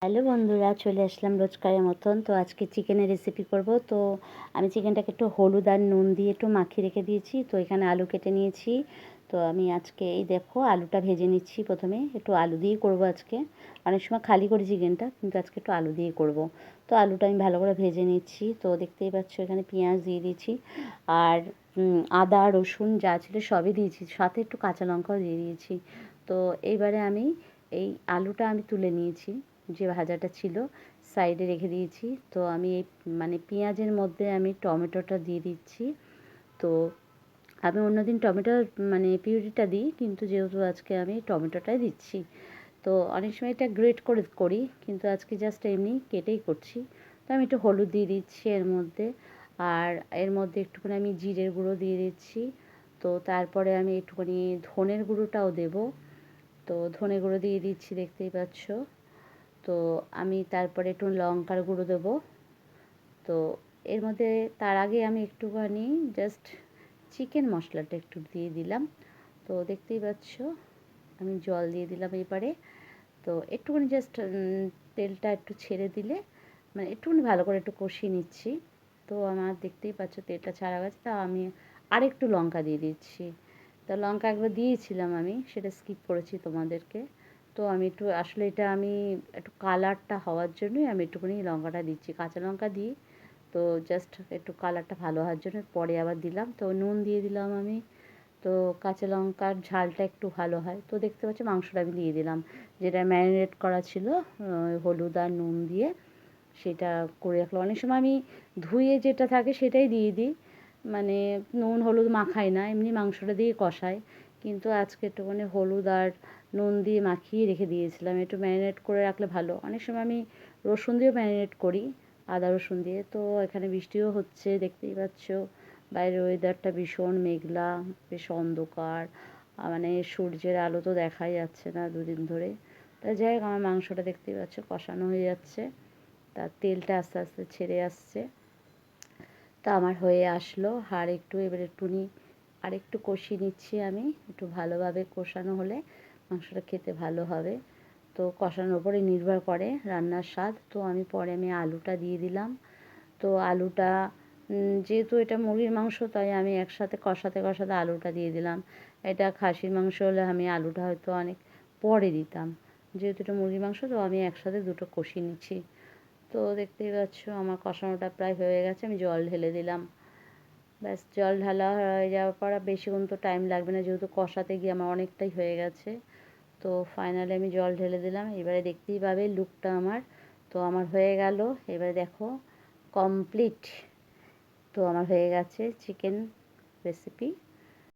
Hello বন্ধুরা, চলে আসলাম রোজকারের মতন। তো আজকে চিকেনের রেসিপি করব। তো আমি চিকেনটাকে একটু হলুদ আর নুন দিয়ে একটু মাখিয়ে রেখে দিয়েছি। তো এখানে আলু কেটে নিয়েছি। তো আমি আজকে এই দেখো আলুটা ভেজে নিচ্ছি। প্রথমে একটু আলু দিয়েই করব আজকে। অনেক সময় খালি করি চিকেনটা, কিন্তু আজকে একটু আলু দিয়ে করব। তো আলুটা আমি ভালো করে ভেজে নিচ্ছি। তো দেখতেই পাচ্ছ এখানে পেঁয়াজ দিয়ে দিয়েছি, আর আদা রসুন যা ছিল সবই দিয়েছি, সাথে একটু কাঁচা লঙ্কাও দিয়ে দিয়েছি। তো এইবারে আমি এই আলুটা আমি তুলে নিয়েছি, যে ভাজাটা ছিল সাইডে রেখে দিয়েছি। তো আমি এই পেঁয়াজের মধ্যে আমি টমেটোটা দিয়ে দিচ্ছি। তো আমি অন্যদিন টমেটো পিউরিটা দিই, কিন্তু যেহেতু আজকে আমি টমেটোটাই দিচ্ছি। তো অনেক সময় এটা গ্রেট করে করি, কিন্তু আজকে জাস্ট এমনি কেটেই করছি। তো আমি একটু হলুদ দিয়ে দিচ্ছি এর মধ্যে, আর এর মধ্যে একটুখানি আমি জিরের গুঁড়ো দিয়ে দিচ্ছি। তো তারপরে আমি একটুখানি ধনের গুঁড়োটাও দেব। তো ধনে গুঁড়ো দিয়ে দিচ্ছি, দেখতেই পাচ্ছ। তো আমি তারপরে একটু লঙ্কার গুঁড়ো দেবো। তো এর মধ্যে তার আগে আমি একটুখানি জাস্ট চিকেন মশলাটা একটু দিয়ে দিলাম। তো দেখতেই পাচ্ছ আমি জল দিয়ে দিলাম এবারে। তো একটুখানি জাস্ট তেলটা একটু ছেড়ে দিলে, একটুখানি ভালো করে একটু কষিয়ে নিচ্ছি। তো আমার দেখতেই পাচ্ছ তেলটা ছাড়া গেছে। তা আমি আরেকটু লঙ্কা দিয়ে দিচ্ছি। তো লঙ্কা একবার দিয়েছিলাম, আমি সেটা স্কিপ করেছি তোমাদেরকে। তো আমি একটু আসলে এটা আমি একটু কালারটা হওয়ার জন্যই আমি একটুখানি লঙ্কাটা দিচ্ছি, কাঁচা লঙ্কা দিই। তো জাস্ট একটু কালারটা ভালো হওয়ার জন্য পরে আবার দিলাম। তো নুন দিয়ে দিলাম আমি। তো কাঁচা লঙ্কার ঝালটা একটু ভালো হয়। তো দেখতে পাচ্ছি মাংসটা আমি দিয়ে দিলাম, যেটা ম্যারিনেট করা ছিল হলুদ আর নুন দিয়ে, সেটা করে রাখলাম। অনেক সময় আমি ধুয়ে যেটা থাকে সেটাই দিয়ে দিই, নুন হলুদ মাখাই না, এমনি মাংসটা দিয়ে কষাই। কিন্তু আজকে একটুখানি হলুদ আর নুন দিয়ে মাখিয়ে রেখে দিয়েছিলাম। একটু ম্যারিনেট করে রাখলে ভালো। অনেক সময় আমি রসুন দিয়েও ম্যারিনেট করি, আদা রসুন দিয়ে। তো এখানে বৃষ্টিও হচ্ছে, দেখতেই পাচ্ছ। বাইরের ওয়েদারটা ভীষণ মেঘলা, বেশ অন্ধকার, সূর্যের আলো তো দেখাই যাচ্ছে না দুদিন ধরে। তা যাই হোক, আমার মাংসটা দেখতেই পাচ্ছ কষানো হয়ে যাচ্ছে, তার তেলটা আস্তে আস্তে ছেড়ে আসছে। তা আমার হয়ে আসলো, আর একটু এবার আরেকটু কষিয়ে নিচ্ছি আমি। একটু ভালোভাবে কষানো হলে মাংসটা খেতে ভালো হবে। তো কষানোর উপরে নির্ভর করে রান্নার স্বাদ। তো আমি আলুটা দিয়ে দিলাম। তো আলুটা যেহেতু এটা মুরগির মাংস, তাই আমি একসাথে কষাতে কষাতে আলুটা দিয়ে দিলাম। এটা খাসির মাংস হলে আমি আলুটা হয়তো অনেক পরে দিতাম। যেহেতু এটা মুরগির মাংস, তো আমি একসাথে দুটো কষিয়ে নিচ্ছি। তো দেখতেই পাচ্ছ আমার কষানোটা প্রায় হয়ে গেছে। আমি জল ঢেলে দিলাম। ব্যাস, জল ঢালা হয়ে যাওয়ার পর আর বেশিক্ষণ তো টাইম লাগবে না, যেহেতু কষাতে গিয়ে আমার অনেকটাই হয়ে গেছে। তো ফাইনালি আমি জল ঢেলে দিলাম। এবারে দেখতেই পাবে লুকটা আমার। তো আমার হয়ে গেল, এবারে দেখো কমপ্লিট। তো আমার হয়ে গেছে চিকেন রেসিপি।